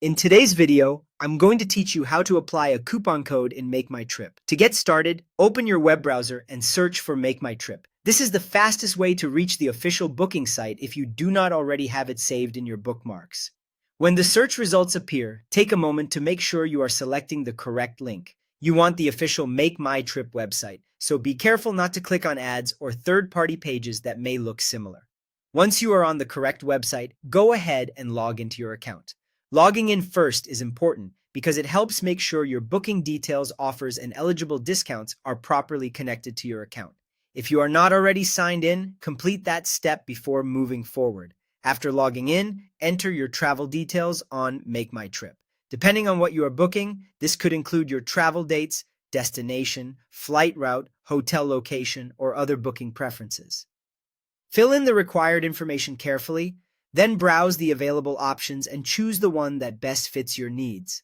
In today's video, I'm going to teach you how to apply a coupon code in Makemytrip. To get started, open your web browser and search for Makemytrip. This is the fastest way to reach the official booking site if you do not already have it saved in your bookmarks. When the search results appear, take a moment to make sure you are selecting the correct link. You want the official Makemytrip website, so be careful not to click on ads or third-party pages that may look similar. Once you are on the correct website, go ahead and log into your account. Logging in first is important because it helps make sure your booking details, offers, and eligible discounts are properly connected to your account. If you are not already signed in, complete that step before moving forward. After logging in, enter your travel details on Makemytrip. Depending on what you are booking, this could include your travel dates, destination, flight route, hotel location, or other booking preferences. Fill in the required information carefully, then browse the available options and choose the one that best fits your needs.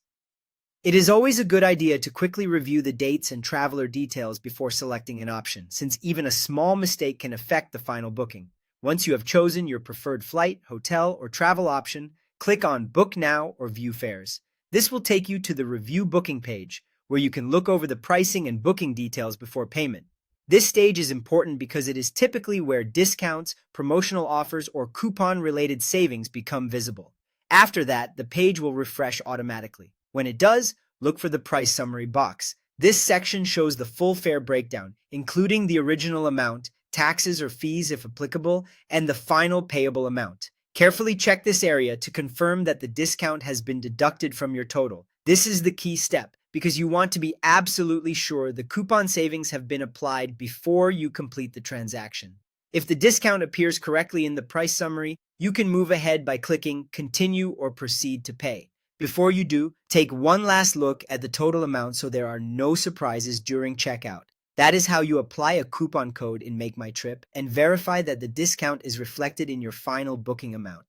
It is always a good idea to quickly review the dates and traveler details before selecting an option, since even a small mistake can affect the final booking. Once you have chosen your preferred flight, hotel, or travel option, click on Book Now or View Fares. This will take you to the Review Booking page, where you can look over the pricing and booking details before payment. This stage is important because it is typically where discounts, promotional offers, or coupon-related savings become visible. After that, the page will refresh automatically. When it does, look for the price summary box. This section shows the full fare breakdown, including the original amount, taxes or fees if applicable, and the final payable amount. Carefully check this area to confirm that the discount has been deducted from your total. This is the key step, because you want to be absolutely sure the coupon savings have been applied before you complete the transaction. If the discount appears correctly in the price summary, you can move ahead by clicking Continue or Proceed to Pay. Before you do, take one last look at the total amount so there are no surprises during checkout. That is how you apply a coupon code in Makemytrip and verify that the discount is reflected in your final booking amount.